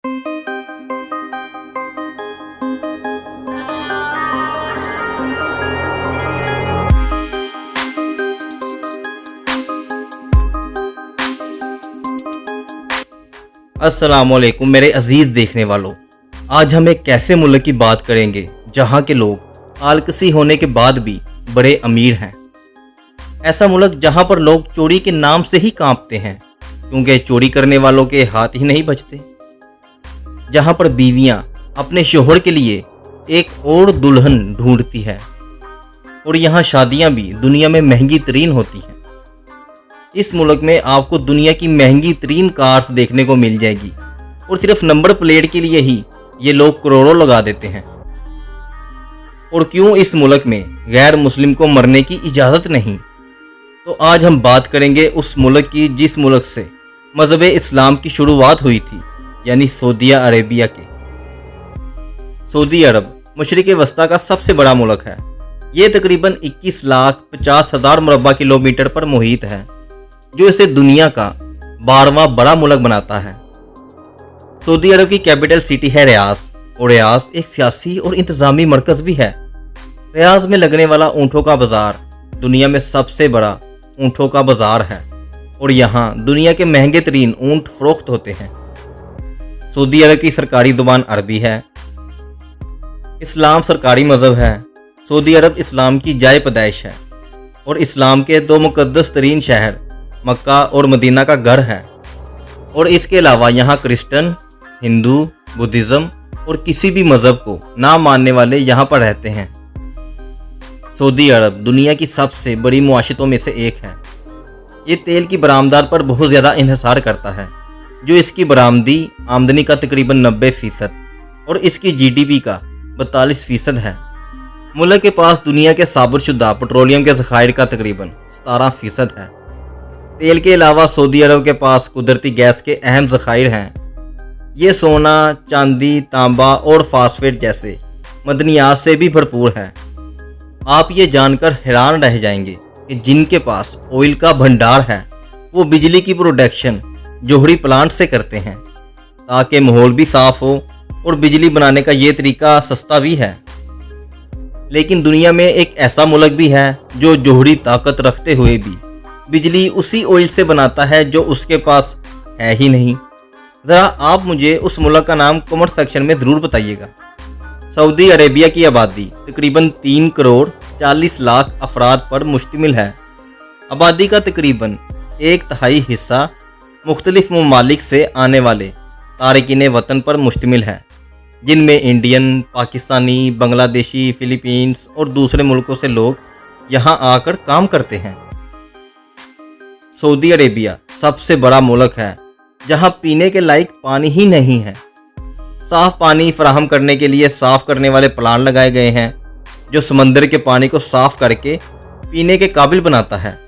अस्सलामुअलैकुम मेरे अजीज़ देखने वालों, आज हम एक ऐसे मुल्क की बात करेंगे जहाँ के लोग आलकसी होने के बाद भी बड़े अमीर हैं। ऐसा मुल्क जहाँ पर लोग चोरी के नाम से ही कांपते हैं क्योंकि चोरी करने वालों के हाथ ही नहीं बचते। जहाँ पर बीवियाँ अपने शोहर के लिए एक और दुल्हन ढूंढती है और यहाँ शादियाँ भी दुनिया में महंगी तरीन होती हैं। इस मुल्क में आपको दुनिया की महंगी तरीन कार्स देखने को मिल जाएगी और सिर्फ नंबर प्लेट के लिए ही ये लोग करोड़ों लगा देते हैं। और क्यों इस मुल्क में गैर मुस्लिम को मरने की इजाज़त नहीं? तो आज हम बात करेंगे उस मुल्क की जिस मुल्क से मज़हब इस्लाम की शुरुआत हुई थी, यानी सऊदी अरेबिया के। सऊदी अरब मशरिक़ वस्ता का सबसे बड़ा मुल्क है। ये तकरीबन 21,50,000 मुरब्बा किलोमीटर पर मुहित है, जो इसे दुनिया का 12वां बड़ा मुल्क बनाता है। सऊदी अरब की कैपिटल सिटी है रियाद और रियाद एक सियासी और इंतज़ामी मरकज़ भी है। रियाद में लगने वाला ऊँटों का बाज़ार दुनिया में सबसे बड़ा ऊँटों का बाज़ार है और यहाँ दुनिया के महंगे तरीन ऊँट फ़रोख्त होते हैं। सऊदी अरब की सरकारी ज़ुबान अरबी है। इस्लाम सरकारी मज़हब है। सऊदी अरब इस्लाम की जाए पैदाइश है और इस्लाम के दो मुक़द्दस तरीन शहर मक्का और मदीना का घर है। और इसके अलावा यहाँ क्रिश्चियन, हिंदू, बुद्धिज़्म और किसी भी मज़हब को ना मानने वाले यहाँ पर रहते हैं। सऊदी अरब दुनिया की सबसे बड़ी मुआशतों में से एक है। ये तेल की बरामदार पर बहुत ज़्यादा इन्हिसार करता है, जो इसकी बरामदी आमदनी का तकरीबन 90% और इसकी GDP का 42% है। मुल्क के पास दुनिया के साबुतशुदा पेट्रोलियम के ज़खायर का तकरीबन 17% है। तेल के अलावा सऊदी अरब के पास कुदरती गैस के अहम ज़खायर हैं। ये सोना, चांदी, तांबा और फास्फेट जैसे मदनियात से भी भरपूर है। आप ये जानकर हैरान रह जाएंगे कि जिनके पास ऑयल का भंडार है वो बिजली की प्रोडक्शन जोहरी प्लांट से करते हैं, ताकि माहौल भी साफ़ हो और बिजली बनाने का ये तरीका सस्ता भी है। लेकिन दुनिया में एक ऐसा मुल्क भी है जो जोहरी ताकत रखते हुए भी बिजली उसी ऑयल से बनाता है जो उसके पास है ही नहीं। ज़रा आप मुझे उस मुल्क का नाम कमेंट सेक्शन में ज़रूर बताइएगा। सऊदी अरेबिया की आबादी तकरीबन 3 करोड़ 40 लाख अफराद पर मुश्तमिल है। आबादी का तकरीबन 1/3 हिस्सा मुख्तलिफ ममालिक से आने वाले तारकीन वतन पर मुश्तमिल है, जिनमें इंडियन, पाकिस्तानी, बांग्लादेशी, फ़िलीपींस और दूसरे मुल्कों से लोग यहाँ आकर काम करते हैं। सऊदी अरेबिया सबसे बड़ा मुल्क है जहां पीने के लायक पानी ही नहीं है। साफ़ पानी फराहम करने के लिए साफ़ करने वाले प्लांट लगाए गए हैं, जो समंदर के पानी को साफ़ करके पीने के काबिल बनाता है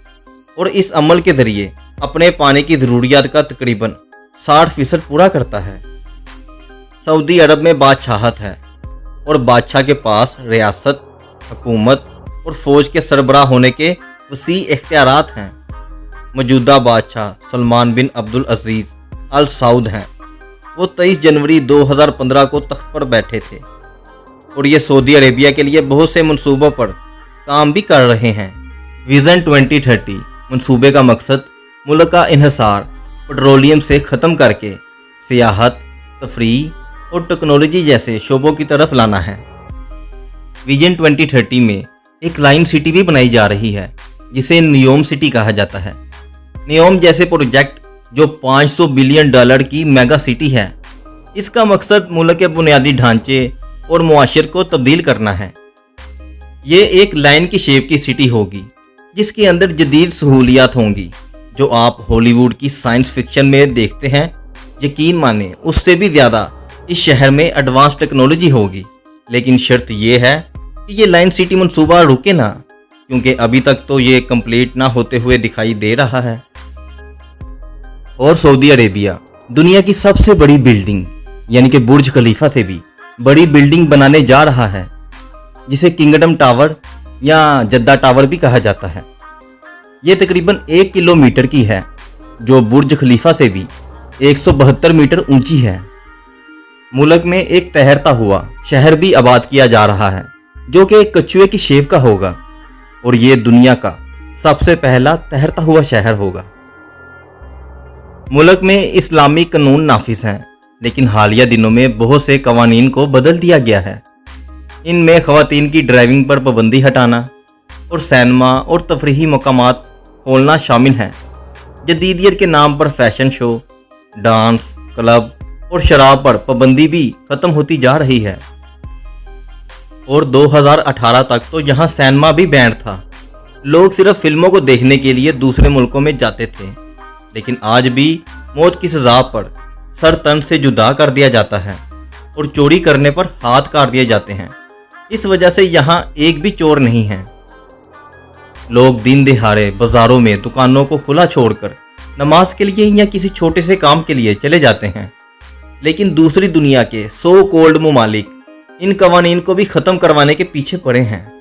और इस अमल के ज़रिए अपने पानी की ज़रूरियात का तकरीबन 60% पूरा करता है। सऊदी अरब में बादशाहत है और बादशाह के पास रियासत, हुकूमत और फ़ौज के सरबराह होने के वसी इख्तियारात हैं। मौजूदा बादशाह सलमान बिन अब्दुल अजीज़ अल सऊद हैं। वो 23 जनवरी 2015 को तख्त पर बैठे थे और ये सऊदी अरेबिया के लिए बहुत से मंसूबों पर काम भी कर रहे हैं। विज़न 2030 मंसूबे का मकसद मुल्क का इन्हिसार पेट्रोलियम से ख़त्म करके सियाहत, तफरीह और टेक्नोलॉजी जैसे शोबों की तरफ लाना है। विज़न 2030 में एक लाइन सिटी भी बनाई जा रही है जिसे नियोम सिटी कहा जाता है। नियोम जैसे प्रोजेक्ट जो $500 बिलियन की मेगा सिटी है, इसका मकसद मुल्क के बुनियादी ढांचे और मुआशरे को तब्दील करना है। ये एक लाइन की शेप की सिटी होगी जिसके अंदर जदीद सहूलियात होंगी जो आप हॉलीवुड की साइंस फिक्शन में देखते हैं। यकीन माने उससे भी ज़्यादा इस शहर में एडवांस टेक्नोलॉजी होगी, लेकिन शर्त यह है कि ये लाइन सिटी मंसूबा रुके ना, क्योंकि अभी तक तो ये कंप्लीट ना होते हुए दिखाई दे रहा है। और सऊदी अरेबिया दुनिया की सबसे बड़ी बिल्डिंग यानी कि बुर्ज खलीफा से भी बड़ी बिल्डिंग बनाने जा रहा है, जिसे किंगडम टावर या जद्दा टावर भी कहा जाता है। ये तकरीबन 1 किलोमीटर की है, जो बुर्ज खलीफा से भी 172 मीटर ऊंची है। मुल्क में एक तैरता हुआ शहर भी आबाद किया जा रहा है जो कि एक कछुए की शेप का होगा और ये दुनिया का सबसे पहला तैरता हुआ शहर होगा। मुल्क में इस्लामी कानून नाफिज हैं, लेकिन हालिया दिनों में बहुत से कवानीन को बदल दिया गया है। इनमें ख़वातीन की ड्राइविंग पर पाबंदी हटाना और सिनेमा और तफरीही मकामात खोलना शामिल हैं। जदीदियत के नाम पर फैशन शो, डांस क्लब और शराब पर पाबंदी भी ख़त्म होती जा रही है। और 2018 तक तो यहाँ सिनेमा भी बैंड था। लोग सिर्फ फिल्मों को देखने के लिए दूसरे मुल्कों में जाते थे, लेकिन आज भी मौत की सज़ा पर सर तन से जुदा कर दिया जाता है और चोरी करने पर हाथ काट दिए जाते हैं। इस वजह से यहाँ एक भी चोर नहीं है। लोग दिन दिहाड़े बाजारों में दुकानों को खुला छोड़कर नमाज के लिए या किसी छोटे से काम के लिए चले जाते हैं, लेकिन दूसरी दुनिया के सो कोल्ड मुमालिक इन कवानीन को भी ख़त्म करवाने के पीछे पड़े हैं।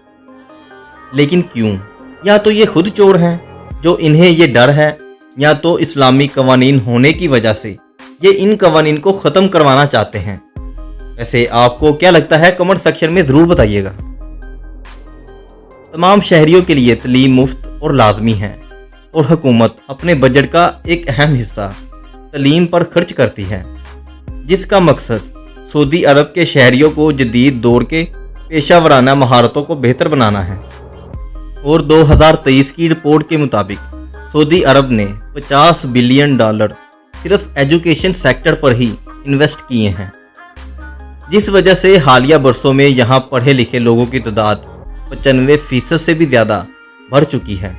लेकिन क्यों? या तो ये खुद चोर हैं जो इन्हें ये डर है, या तो इस्लामी कवानीन होने की वजह से ये इन कवानीन को ख़त्म करवाना चाहते हैं। वैसे आपको क्या लगता है? कमेंट सेक्शन में ज़रूर बताइएगा। तमाम शहरियों के लिए तलीम मुफ्त और लाजमी है और हुकूमत अपने बजट का एक अहम हिस्सा तलीम पर खर्च करती है, जिसका मकसद सऊदी अरब के शहरियों को जदीद दौर के पेशा वराना महारतों को बेहतर बनाना है। और 2023 की रिपोर्ट के मुताबिक सऊदी अरब ने $50 बिलियन सिर्फ एजुकेशन सेक्टर पर ही इन्वेस्ट किए हैं, जिस वजह से हालिया बरसों में यहाँ पढ़े लिखे लोगों की तादाद 95% से भी ज़्यादा बढ़ चुकी है।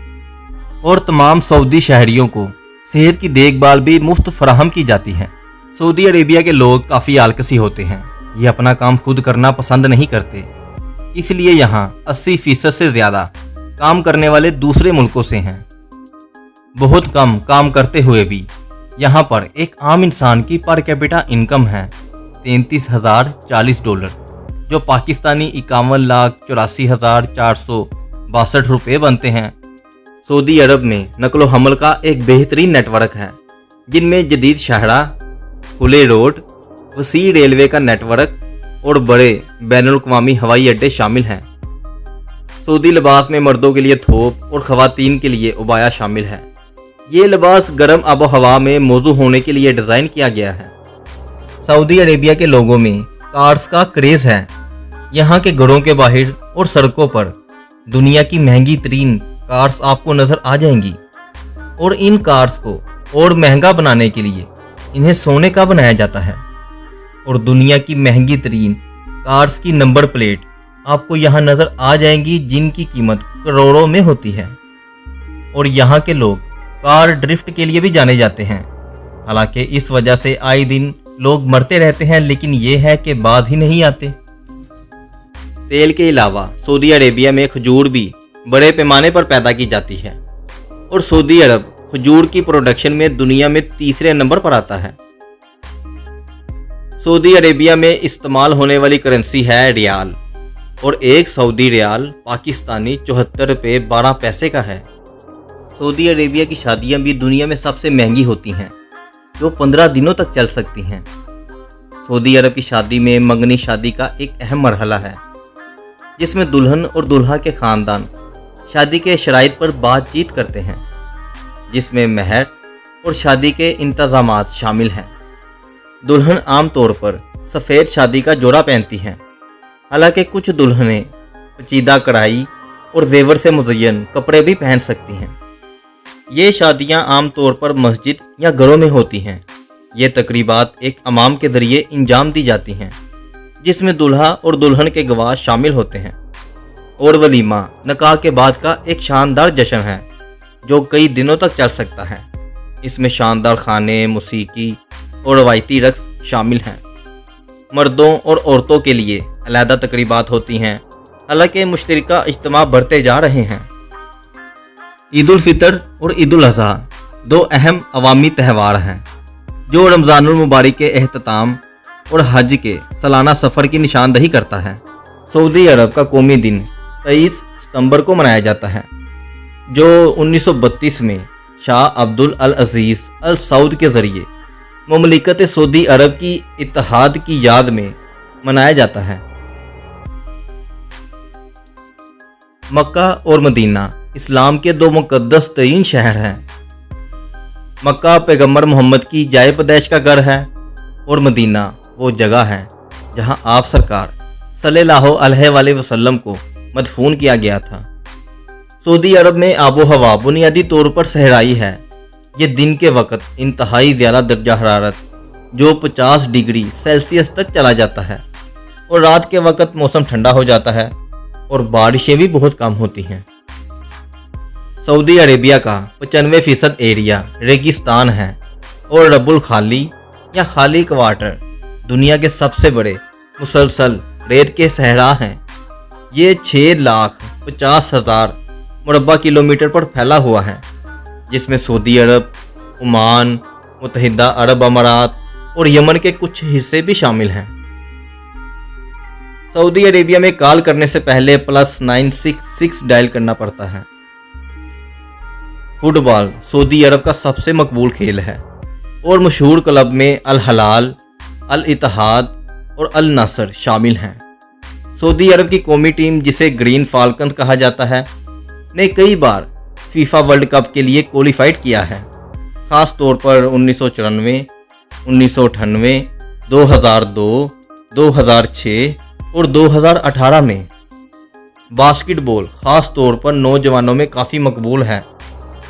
और तमाम सऊदी शहरियों को सेहत की देखभाल भी मुफ्त फराहम की जाती है। सऊदी अरेबिया के लोग काफ़ी आलसी होते हैं, ये अपना काम खुद करना पसंद नहीं करते, इसलिए यहाँ 80% से ज़्यादा काम करने वाले दूसरे मुल्कों से हैं। बहुत कम काम करते हुए भी यहाँ पर एक आम इंसान की पर कैपिटा इनकम है $33,040, जो पाकिस्तानी 51,84,462 रुपये बनते हैं। सऊदी अरब में नकलो हमल का एक बेहतरीन नेटवर्क है, जिनमें जदीद शाहरा, खुले रोड, वसी रेलवे का नेटवर्क और बड़े बैनुल-अक़वामी हवाई अड्डे शामिल हैं। सऊदी लिबास में मर्दों के लिए थोप और ख़वातीन के लिए उबाया शामिल है। ये लिबास गर्म आबो हवा में मौजू होने के लिए डिज़ाइन किया गया है। सऊदी अरेबिया के लोगों में कार्स का क्रेज़ है। यहाँ के घरों के बाहर और सड़कों पर दुनिया की महंगी तरीन कार्स आपको नज़र आ जाएंगी। और इन कार्स को और महंगा बनाने के लिए इन्हें सोने का बनाया जाता है। और दुनिया की महंगी तरीन कार्स की नंबर प्लेट आपको यहाँ नज़र आ जाएंगी, जिनकी कीमत करोड़ों में होती है। और यहाँ के लोग कार ड्रिफ्ट के लिए भी जाने जाते हैं। हालांकि इस वजह से आए दिन लोग मरते रहते हैं, लेकिन ये है कि बाज ही नहीं आते। तेल के अलावा सऊदी अरेबिया में खजूर भी बड़े पैमाने पर पैदा की जाती है और सऊदी अरब खजूर की प्रोडक्शन में दुनिया में तीसरे नंबर पर आता है। सऊदी अरेबिया में इस्तेमाल होने वाली करेंसी है रियाल, और एक सऊदी रियाल पाकिस्तानी 74 रुपये 12 पैसे का है। सऊदी अरेबिया की शादियां भी दुनिया में सबसे महंगी होती हैं, जो 15 दिनों तक चल सकती हैं। सऊदी अरब की शादी में मंगनी शादी का एक अहम मरहला है, जिसमें दुल्हन और दुल्हा के ख़ानदान शादी के शराइत पर बातचीत करते हैं, जिसमें महर और शादी के इंतज़ामात शामिल हैं। दुल्हन आम तौर पर सफ़ेद शादी का जोड़ा पहनती हैं, हालांकि कुछ दुल्हनें पेचीदा कढ़ाई और जेवर से मुज़य्यन कपड़े भी पहन सकती हैं। ये शादियां आमतौर पर मस्जिद या घरों में होती हैं। ये तकरीबात एक इमाम के ज़रिए इंजाम दी जाती हैं, जिसमें दूल्हा और दुल्हन के गवाह शामिल होते हैं। और वलीमा निकाह के बाद का एक शानदार जश्न है, जो कई दिनों तक चल सकता है। इसमें शानदार खाने, मौसीकी और रवायती रक्स शामिल हैं। मर्दों और औरतों के लिए अलहदा तकरीबात होती हैं, हालांकि मुश्तरका इज्तिमा बढ़ते जा रहे हैं। ईद उल फितर और ईद उल अज़हा दो अहम अवामी त्यौहार हैं, जो रमज़ानुल मुबारक के एहतताम और हज के सालाना सफ़र की निशानदही करता है। सऊदी अरब का कौमी दिन 23 सितंबर को मनाया जाता है, जो 1932 में शाह अब्दुल अल अज़ीज़ अल सऊद के ज़रिए ममलिकत सऊदी अरब की इत्तेहाद की याद में मनाया जाता है। मक्का और मदीना इस्लाम के दो मुक़द्दस तरीन शहर हैं। मक्का पैगंबर मोहम्मद की जाए पैदैश का घर है और मदीना वो जगह है जहां आप सरकार सल्लल्लाहु अलैहि वसल्लम को मदफून किया गया था। सऊदी अरब में आबो हवा बुनियादी तौर पर सहराई है। ये दिन के वक्त इंतहाई ज़्यादा दर्जा हरारत जो 50 डिग्री सेल्सियस तक चला जाता है और रात के वक्त मौसम ठंडा हो जाता है और बारिशें भी बहुत कम होती हैं। सऊदी अरेबिया का 95% एरिया रेगिस्तान है और रब्बुल खाली या खाली क्वार्टर दुनिया के सबसे बड़े मुसलसल रेत के सहरा हैं। ये 6,50,000 मुरब्बा किलोमीटर पर फैला हुआ है, जिसमें सऊदी अरब, ओमान, मुत्तहिदा अरब अमारात और यमन के कुछ हिस्से भी शामिल हैं। सऊदी अरेबिया में कॉल करने से पहले +966 डायल करना पड़ता है। फुटबॉल सऊदी अरब का सबसे मकबूल खेल है और मशहूर क्लब में अल हलाल, अल इत्तेहाद और अल नासर शामिल हैं। सऊदी अरब की कौमी टीम, जिसे ग्रीन फाल्कन्स कहा जाता है, ने कई बार फीफा वर्ल्ड कप के लिए क्वालिफाइड किया है, ख़ास तौर पर 1994, 1998, 2002, 2006 और 2018 में। बास्केटबॉल ख़ास तौर पर नौजवानों में काफ़ी मकबूल है,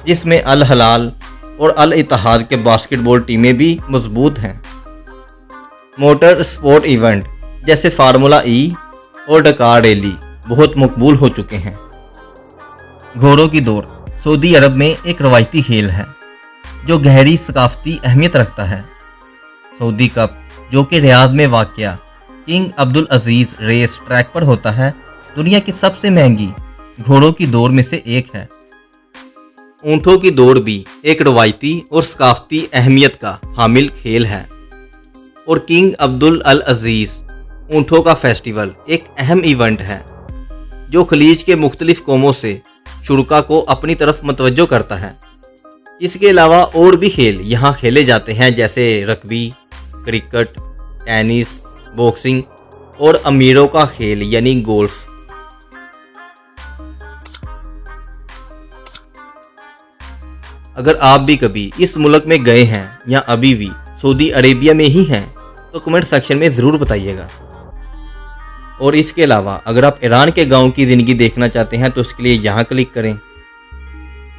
जिसमें अल हलाल और अल इत्तेहाद के बास्केटबॉल टीमें भी मजबूत हैं। मोटर स्पोर्ट इवेंट जैसे फार्मूला ई और डकार रैली बहुत मकबूल हो चुके हैं। घोड़ों की दौड़ सऊदी अरब में एक रवायती खेल है जो गहरी सकाफती अहमियत रखता है। सऊदी कप, जो कि रियाद में वाक़या किंग अब्दुल अजीज़ रेस ट्रैक पर होता है, दुनिया की सबसे महंगी घोड़ों की दौड़ में से एक है। ऊँटों की दौड़ भी एक रवायती और सकाफती अहमियत का हामिल खेल है और किंग अब्दुल अल अजीज़ ऊँटों का फेस्टिवल एक अहम इवेंट है जो खलीज के मुख्तलिफ कौमों से शुरका को अपनी तरफ मतवज्जो करता है। इसके अलावा और भी खेल यहाँ खेले जाते हैं, जैसे रग्बी, क्रिकेट, टेनिस, बॉक्सिंग और अमीरों का खेल यानी गोल्फ। अगर आप भी कभी इस मुल्क में गए हैं या अभी भी सऊदी अरेबिया में ही हैं तो कमेंट सेक्शन में ज़रूर बताइएगा। और इसके अलावा अगर आप ईरान के गांव की ज़िंदगी देखना चाहते हैं तो उसके लिए यहाँ क्लिक करें।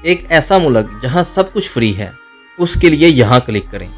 एक ऐसा मुल्क जहाँ सब कुछ फ्री है, उसके लिए यहाँ क्लिक करें।